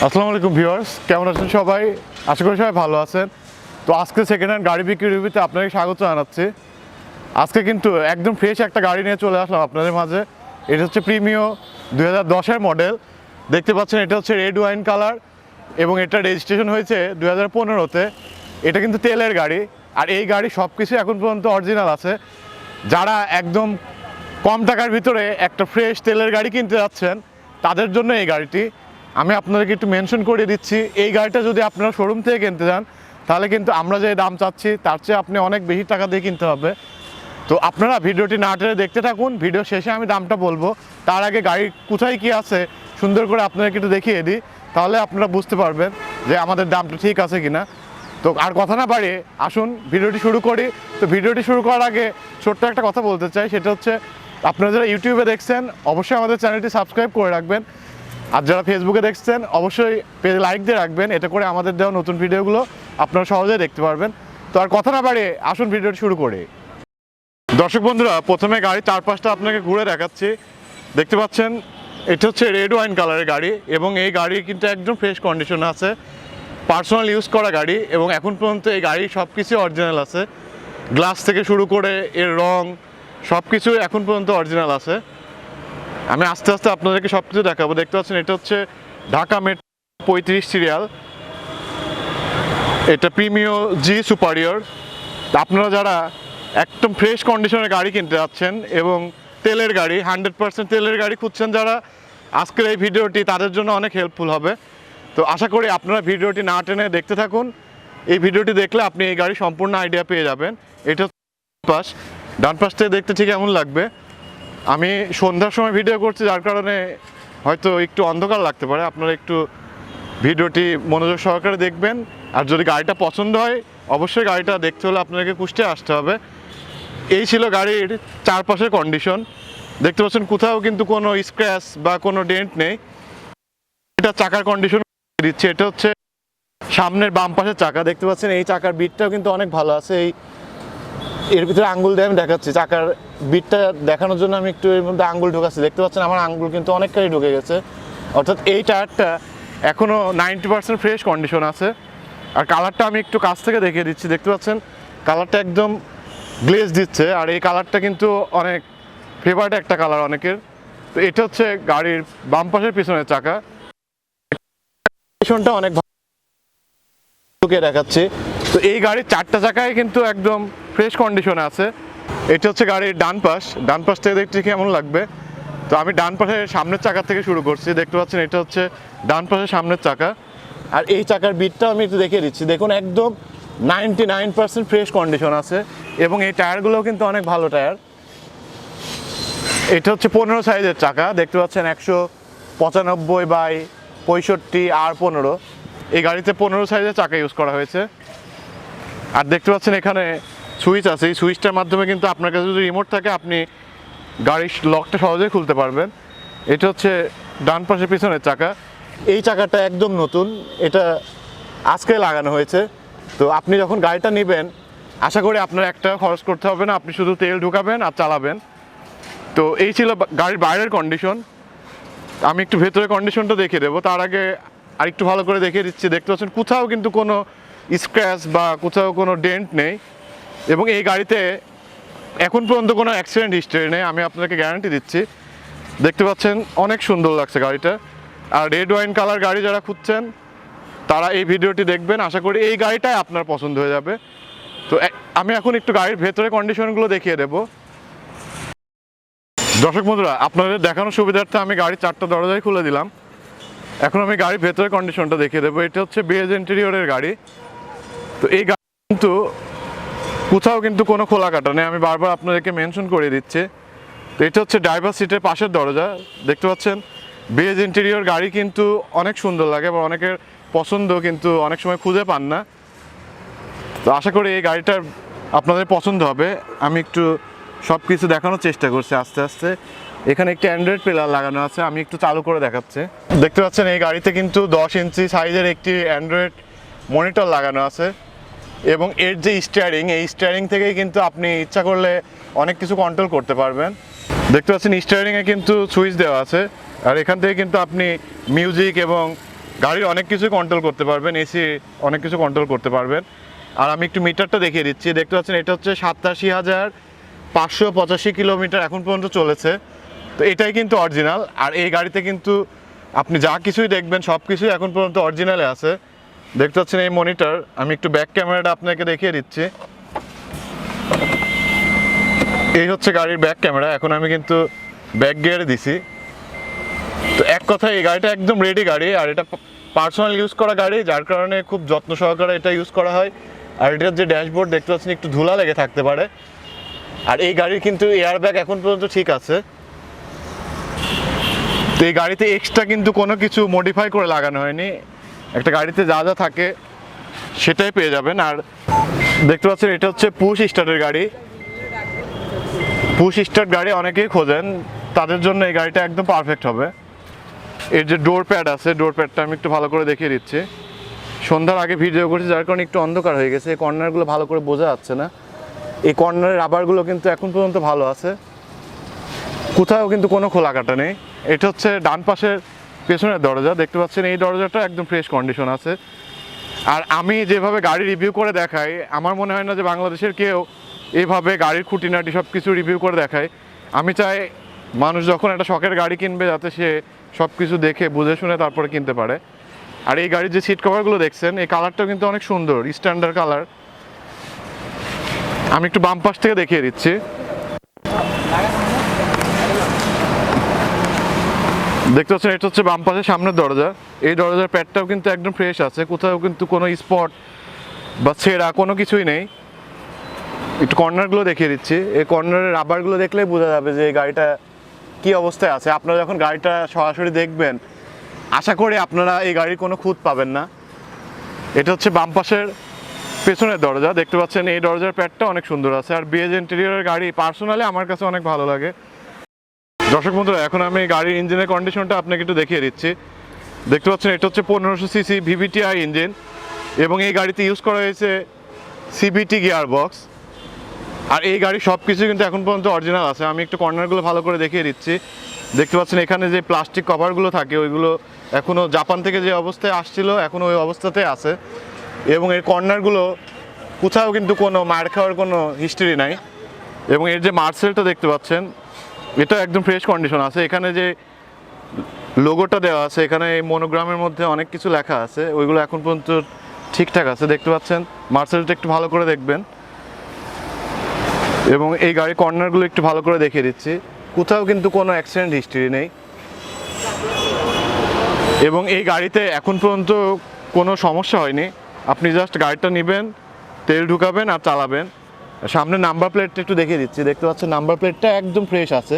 আসসালামু আলাইকুম ভিউয়ার্স, কেমন আছেন সবাই? আশা করি সবাই ভালো আছেন। তো আজকে সেকেন্ড হ্যান্ড গাড়ি বিক্রি রিভিউতে আপনাকে স্বাগত জানাচ্ছি। আজকে কিন্তু একদম ফ্রেশ একটা গাড়ি নিয়ে চলে আসলাম আপনাদের মাঝে। এটা হচ্ছে প্রিমিও 2010-এর মডেল। দেখতে পাচ্ছেন এটা হচ্ছে রেড ওয়াইন কালার এবং এটা রেজিস্ট্রেশন হয়েছে 2015-তে। এটা কিন্তু তেলের গাড়ি, আর এই গাড়ি সব কিছু এখন পর্যন্ত অরিজিনাল আছে। যারা একদম কম টাকার ভিতরে একটা ফ্রেশ তেলের গাড়ি কিনতে যাচ্ছেন তাদের জন্য এই গাড়িটি। আমি আপনাদেরকে একটু মেনশন করে দিচ্ছি, এই গাড়িটা যদি আপনারা শোরুম থেকে কিনতে যান তাহলে কিন্তু আমরা যে দাম চাচ্ছি তার চেয়ে আপনি অনেক বেশি টাকা দিয়ে কিনতে হবে। তো আপনারা ভিডিওটি না টেনে দেখতে থাকুন, ভিডিও শেষে আমি দামটা বলবো। তার আগে গাড়ি কোথায় কি আছে সুন্দর করে আপনাদেরকে একটু দেখিয়ে দিই, তাহলে আপনারা বুঝতে পারবেন যে আমাদের দামটা ঠিক আছে কিনা। তো আর কথা না বাড়িয়ে আসুন ভিডিওটি শুরু করি। তো ভিডিওটি শুরু করার আগে ছোট্ট একটা কথা বলতে চাই, সেটা হচ্ছে আপনারা যারা ইউটিউবে দেখছেন অবশ্যই আমাদের চ্যানেলটি সাবস্ক্রাইব করে রাখবেন, আর যারা ফেসবুকে দেখছেন অবশ্যই পেজে লাইক দিয়ে রাখবেন। এতে করে আমাদের দেওয়া নতুন ভিডিওগুলো আপনারা সহজেই দেখতে পারবেন। তো আর কথা না বাড়িয়ে আসুন ভিডিওটি শুরু করি। দর্শক বন্ধুরা, প্রথমে গাড়ির চারপাশটা আপনাকে ঘুরে দেখাচ্ছি। দেখতে পাচ্ছেন এটা হচ্ছে রেড ওয়াইন কালারের গাড়ি এবং এই গাড়ি কিন্তু একদম ফ্রেশ কন্ডিশনে আছে, পার্সোনাল ইউজ করা গাড়ি এবং এখন পর্যন্ত এই গাড়ি সব কিছু অরিজিনাল আছে। গ্লাস থেকে শুরু করে এর রং সব কিছু এখন পর্যন্ত অরিজিনাল আছে। আমি আস্তে আস্তে আপনাদেরকে সব কিছু দেখাবো। দেখতে পাচ্ছেন এটা হচ্ছে ঢাকা মেট্রো 35 সিরিয়াল, এটা প্রিমিও জি সুপারিয়র। আপনারা যারা একদম ফ্রেশ কন্ডিশনের গাড়ি কিনতে যাচ্ছেন এবং তেলের গাড়ি 100% তেলের গাড়ি খুঁজছেন যারা, আজকের এই ভিডিওটি তাদের জন্য অনেক হেল্পফুল হবে। তো আশা করি আপনারা ভিডিওটি না টেনে দেখতে থাকুন। এই ভিডিওটি দেখলে আপনি এই গাড়ি সম্পূর্ণ আইডিয়া পেয়ে যাবেন। এটা পাশ, ডান পাশ থেকে দেখতে ঠিক এমন লাগবে। আমি সন্ধ্যার সময় ভিডিও করছি যার কারণে হয়তো একটু অন্ধকার লাগতে পারে, আপনারা একটু ভিডিওটি মনোযোগ সহকারে দেখবেন। আর যদি গাড়িটা পছন্দ হয় অবশ্যই গাড়িটা দেখতে হলে আপনাকে কুষ্টিয়া আসতে হবে। এই ছিল গাড়ির চারপাশের কন্ডিশন। দেখতে পাচ্ছেন কোথাও কিন্তু কোনো স্ক্র্যাচ বা কোনো ডেন্ট নেই। এটা চাকার কন্ডিশন দিচ্ছে, এটা হচ্ছে সামনের বাম পাশের চাকা। দেখতে পাচ্ছেন এই চাকার বিটটাও কিন্তু অনেক ভালো আছে। এর ভিতরে আঙ্গুল দিয়ে আমি দেখাচ্ছি, চাকার বিটটা দেখানোর জন্য আমি একটু এর মধ্যে আঙ্গুল ঢোকাচ্ছি। দেখতে পাচ্ছেন আমার আঙ্গুল কিন্তু অনেকটাই ঢুকে গেছে, অর্থাৎ এই টায়ারটা এখনও 90% ফ্রেশ কন্ডিশন আছে। আর কালারটা আমি একটু কাছ থেকে দেখিয়ে দিচ্ছি। দেখতে পাচ্ছেন কালারটা একদম গ্লেজ দিচ্ছে, আর এই কালারটা কিন্তু অনেক ফেভারিট একটা কালার অনেকের। তো এটা হচ্ছে গাড়ির বাম পাশের পিছনের চাকা, কন্ডিশনটা অনেক ভালো দেখাচ্ছে। তো এই গাড়ির চারটা চাকায় কিন্তু একদম ফ্রেশ কন্ডিশনে আছে। এটা হচ্ছে গাড়ির ডান পাশ, ডান পাশ থেকে দেখতে কেমন লাগবে। তো আমি ডান পাশের সামনের চাকা থেকে শুরু করছি। দেখতে পাচ্ছেন এটা হচ্ছে ডান পাশের সামনের চাকা, আর এই চাকার বিটটাও আমি একটু দেখিয়ে দিচ্ছি। দেখুন একদম 99% ফ্রেশ কন্ডিশন আছে এবং এই টায়ারগুলোও কিন্তু অনেক ভালো টায়ার। এটা হচ্ছে 15 সাইজের চাকা। দেখতে পাচ্ছেন 195/65 R15। এই গাড়িতে 15 সাইজের চাকা ইউজ করা হয়েছে। আর দেখতে পাচ্ছেন এখানে সুইচ আছে, এই সুইচটার মাধ্যমে কিন্তু আপনার কাছে যদি রিমোট থাকে আপনি গাড়ির লকটা সহজেই খুলতে পারবেন। এটা হচ্ছে ডান পাশের পিছনের চাকা। এই চাকাটা একদম নতুন, এটা আজকে লাগানো হয়েছে। তো আপনি যখন গাড়িটা নেবেন আশা করি আপনার একটা খরচ করতে হবে না, আপনি শুধু তেল ঢুকাবেন আর চালাবেন। তো এই ছিল গাড়ির বাইরের কন্ডিশন। আমি একটু ভেতরের কন্ডিশনটা দেখিয়ে দেবো, তার আগে আর একটু ভালো করে দেখিয়ে দিচ্ছি। দেখতে পাচ্ছেন কোথাও কিন্তু কোনো স্ক্র্যাচ বা কোথাও কোনো ডেন্ট নেই এবং এই গাড়িতে এখন পর্যন্ত কোনো অ্যাক্সিডেন্ট হিস্ট্রি নেই, আমি আপনাকে গ্যারান্টি দিচ্ছি। দেখতে পাচ্ছেন অনেক সুন্দর লাগছে গাড়িটা। আর রেড ওয়াইন কালার গাড়ি যারা খুঁজছেন তারা এই ভিডিওটি দেখবেন, আশা করি এই গাড়িটাই আপনার পছন্দ হয়ে যাবে। তো আমি এখন একটু গাড়ির ভেতরে কন্ডিশনগুলো দেখিয়ে দেবো। দর্শক বন্ধুরা, আপনাদের দেখানোর সুবিধার্থে আমি গাড়ির চারটা দরজাই খুলে দিলাম। এখন আমি গাড়ির ভেতরে কন্ডিশনটা দেখিয়ে দেবো। এটা হচ্ছে বেজ ইন্টেরিয়রের গাড়ি। তো এই গাড়ি কিন্তু কোথাও কিন্তু কোনো খোলা কাটা নেই, আমি বারবার আপনাদেরকে মেনশন করে দিচ্ছি। তো এটা হচ্ছে ড্রাইভার সিটের পাশের দরজা। দেখতে পাচ্ছেন বেজ ইন্টেরিয়র গাড়ি কিন্তু অনেক সুন্দর লাগে এবং অনেকের পছন্দ, কিন্তু অনেক সময় খুঁজে পান না। তো আশা করি এই গাড়িটার আপনাদের পছন্দ হবে। আমি একটু সব কিছু দেখানোর চেষ্টা করছি আস্তে আস্তে। এখানে একটি অ্যান্ড্রয়েড প্লেয়ার লাগানো আছে, আমি একটু চালু করে দেখাচ্ছি। দেখতে পাচ্ছেন এই গাড়িতে কিন্তু 10 ইঞ্চি সাইজের একটি অ্যান্ড্রয়েড মনিটর লাগানো আছে এবং এর যে স্টিয়ারিং, এই স্টিয়ারিং থেকেই কিন্তু আপনি ইচ্ছা করলে অনেক কিছু কন্ট্রোল করতে পারবেন। দেখতে পাচ্ছেন স্টিয়ারিংয়ে কিন্তু সুইচ দেওয়া আছে, আর এখান থেকে কিন্তু আপনি মিউজিক এবং গাড়ির অনেক কিছু কন্ট্রোল করতে পারবেন, এসি অনেক কিছু কন্ট্রোল করতে পারবেন। আর আমি একটু মিটারটা দেখিয়ে দিচ্ছি, দেখতে পাচ্ছেন এটা হচ্ছে 87,585 কিলোমিটার এখন পর্যন্ত চলেছে। তো এটাই কিন্তু অরিজিনাল। আর এই গাড়িতে কিন্তু আপনি যা কিছুই দেখবেন সব কিছুই এখন পর্যন্ত অরিজিনালে আছে। দেখতে পাচ্ছেন এই মনিটর, আমি একটু ব্যাক ক্যামেরাটা আপনাকে দেখিয়ে দিচ্ছি। এই হচ্ছে গাড়ির ব্যাক ক্যামেরা। এখন আমি কিন্তু ব্যাক গিয়ারে দিছি। তো এক কথায় এই গাড়িটা একদম রেডি গাড়ি, আর এটা পার্সোনাল ইউজ করা গাড়ি, যার কারণে খুব যত্ন সহকারে এটা ইউজ করা হয়। আর এটার যে ড্যাশবোর্ড দেখতে পাচ্ছেন একটু ধুলা লেগে থাকতে পারে। আর এই গাড়ির কিন্তু এয়ার ব্যাগ এখন পর্যন্ত ঠিক আছে। তো এই গাড়িতে এক্সট্রা কিন্তু কোনো কিছু মডিফাই করে লাগানো হয়নি, একটা গাড়িতে যা যা থাকে সেটাই পেয়ে যাবেন। আর দেখতে পাচ্ছেন এটা হচ্ছে পুশ স্টার্টের গাড়ি। পুশ স্টার্ট গাড়ি অনেকেই খোঁজেন, তাদের জন্য এই গাড়িটা একদম পারফেক্ট হবে। এর যে ডোর প্যাড আছে, ডোর প্যাডটা আমি একটু ভালো করে দেখিয়ে দিচ্ছি। সন্ধ্যার আগে ভিডিও করছি যার কারণে একটু অন্ধকার হয়ে গেছে, এই কর্নারগুলো ভালো করে বোঝা যাচ্ছে না। এই কর্নারের রাবারগুলো কিন্তু এখন পর্যন্ত ভালো আছে, কোথাও কিন্তু কোনো খোলা কাটা নেই। এটা হচ্ছে ডান পাশের পেছনের দরজা, দেখতে পাচ্ছেন এই দরজাটা একদম ফ্রেশ কন্ডিশন আছে। আর আমি যেভাবে গাড়ি রিভিউ করে দেখাই, আমার মনে হয় না যে বাংলাদেশের কেউ এইভাবে গাড়ির খুঁটিনাটি সব কিছু রিভিউ করে দেখায়। আমি চাই মানুষ যখন একটা শখের গাড়ি কিনবে যাতে সে সব কিছু দেখে বুঝে শুনে তারপরে কিনতে পারে। আর এই গাড়ির যে সিট কভারগুলো দেখছেন, এই কালারটাও কিন্তু অনেক সুন্দর, স্ট্যান্ডার্ড কালার। আমি একটু বাম পাশ থেকে দেখিয়ে দিচ্ছি। দেখতে পাচ্ছেন এটা হচ্ছে বাম পাশের সামনের দরজা। এই দরজার প্যাডটাও কিন্তু একদম ফ্রেশ আছে, কোথাও কিন্তু কোনো স্পট বা ছেঁড়া কোনো কিছুই নেই। একটু কর্নারগুলো দেখিয়ে দিচ্ছি, এই কর্নারের রাবারগুলো দেখলেই বোঝা যাবে যে এই গাড়িটা কী অবস্থায় আছে। আপনারা যখন গাড়িটা সরাসরি দেখবেন আশা করি আপনারা এই গাড়ির কোনো খুঁত পাবেন না। এটা হচ্ছে বাম পাশের পেছনের দরজা, দেখতে পাচ্ছেন এই দরজার প্যাডটা অনেক সুন্দর আছে। আর বিএজ ইন্টেরিয়রের গাড়ি পার্সোনালি আমার কাছে অনেক ভালো লাগে। দর্শক বন্ধুরা, এখন আমি গাড়ির ইঞ্জিনের কন্ডিশনটা আপনাকে একটু দেখিয়ে দিচ্ছি। দেখতে পাচ্ছেন এটা হচ্ছে 1500 সিসি ভিভিটিআই ইঞ্জিন, এবং এই গাড়িতে ইউজ করা হয়েছে সিবিটি গিয়ার বক্স। আর এই গাড়ি সব কিছু কিন্তু এখন পর্যন্ত অরিজিনাল আছে। আমি একটু কর্নারগুলো ভালো করে দেখিয়ে দিচ্ছি। দেখতে পাচ্ছেন এখানে যে প্লাস্টিক কভারগুলো থাকে ওইগুলো এখনও জাপান থেকে যে অবস্থায় আসছিল এখনও ওই অবস্থাতে আছে, এবং এর কর্নারগুলো কোথাও কিন্তু কোনো মার খাওয়ার কোনো হিস্ট্রি নাই। এবং এর যে মার্সেলটা দেখতে পাচ্ছেন এটা একদম ফ্রেশ কন্ডিশন আছে। এখানে যে লোগোটা দেওয়া আছে, এখানে এই মনোগ্রামের মধ্যে অনেক কিছু লেখা আছে, ওইগুলো এখন পর্যন্ত ঠিকঠাক আছে। দেখতে পাচ্ছেন মার্সেলটা একটু ভালো করে দেখবেন। এবং এই গাড়ির কর্নারগুলো একটু ভালো করে দেখিয়ে দিচ্ছি, কোথাও কিন্তু কোনো অ্যাক্সিডেন্ট হিস্ট্রি নেই। এবং এই গাড়িতে এখন পর্যন্ত কোনো সমস্যা হয়নি। আপনি জাস্ট গাড়িটা নেবেন, তেল ঢুকাবেন আর চালাবেন। সামনে নাম্বার প্লেটটা একটু দেখিয়ে দিচ্ছি, দেখতে পাচ্ছেন নাম্বার প্লেটটা একদম ফ্রেশ আছে।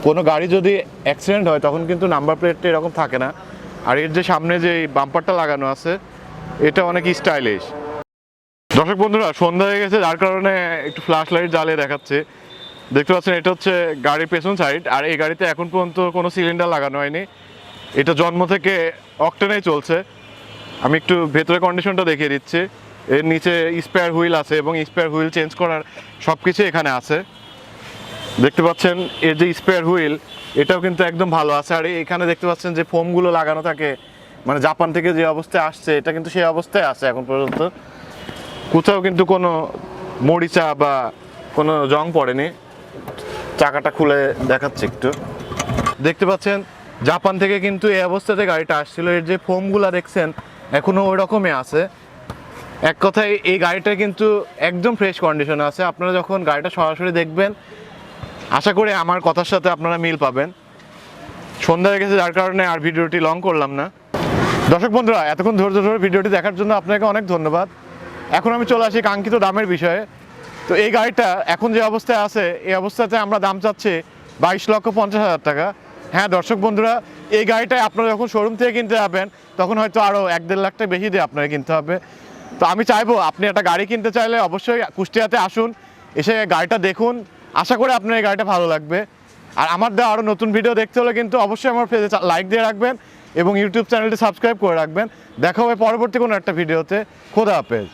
কোনো গাড়ি যদি অ্যাক্সিডেন্ট হয় তখন কিন্তু নাম্বার প্লেটটা এরকম থাকে না। আর এর যে সামনে যে বাম্পারটা লাগানো আছে এটা অনেক স্টাইলিশ। দর্শক বন্ধুরা, সন্ধ্যা হয়ে গেছে যার কারণে একটু ফ্ল্যাশ লাইট জ্বালিয়ে দেখাচ্ছে। দেখতে পাচ্ছেন এটা হচ্ছে গাড়ির পেছন সাইড। আর এই গাড়িতে এখন পর্যন্ত কোনো সিলিন্ডার লাগানো হয়নি, এটা জন্ম থেকে অকটেনেই চলছে। আমি একটু ভেতরে কন্ডিশনটা দেখিয়ে দিচ্ছি। এর নিচে স্পেয়ার হুইল আছে এবং স্পেয়ার হুইল চেঞ্জ করার সব কিছু এখানে আছে। দেখতে পাচ্ছেন এর যে স্পেয়ার হুইল এটাও কিন্তু একদম ভালো আছে। আর এখানে দেখতে পাচ্ছেন যে ফোমগুলো লাগানো থাকে, মানে জাপান থেকে যে অবস্থায় আসছে এটা কিন্তু সেই অবস্থায় আছে এখন পর্যন্ত, কোথাও কিন্তু কোনো মরিচা বা কোনো জং পড়েনি। চাকাটা খুলে দেখাচ্ছে একটু, দেখতে পাচ্ছেন জাপান থেকে কিন্তু এই অবস্থাতে গাড়িটা আসছিল। এর যে ফোমগুলো দেখছেন এখনও ওই রকমই আছে। এক কথায় এই গাড়িটা কিন্তু একদম ফ্রেশ কন্ডিশনে আছে। আপনারা যখন গাড়িটা সরাসরি দেখবেন আশা করি আমার কথার সাথে আপনারা মিল পাবেন। সন্ধ্যা হয়ে গেছে যার কারণে আর ভিডিওটি লং করলাম না। দর্শক বন্ধুরা, এতক্ষণ ধৈর্য ধরে ভিডিওটি দেখার জন্য আপনাকে অনেক ধন্যবাদ। এখন আমি চলে আসি কাঙ্ক্ষিত দামের বিষয়ে। তো এই গাড়িটা এখন যে অবস্থায় আছে এই অবস্থাতে আমরা দাম চাচ্ছি 22,50,000 টাকা। হ্যাঁ দর্শক বন্ধুরা, এই গাড়িটায় আপনারা যখন শোরুম থেকে কিনতে যাবেন তখন হয়তো আরও 1-1.5 লাখ টাকা বেশি দিয়ে আপনাকে কিনতে হবে। তো আমি চাইবো আপনি একটা গাড়ি কিনতে চাইলে অবশ্যই কুষ্টিয়াতে আসুন, এসে গাড়িটা দেখুন। আশা করি আপনার এই গাড়িটা ভালো লাগবে। আর আমার দেওয়া আরও নতুন ভিডিও দেখতে হলে কিন্তু অবশ্যই আমার পেজে লাইক দিয়ে রাখবেন এবং ইউটিউব চ্যানেলটি সাবস্ক্রাইব করে রাখবেন। দেখা হবে পরবর্তী কোনো একটা ভিডিওতে। খোদা হাফেজ।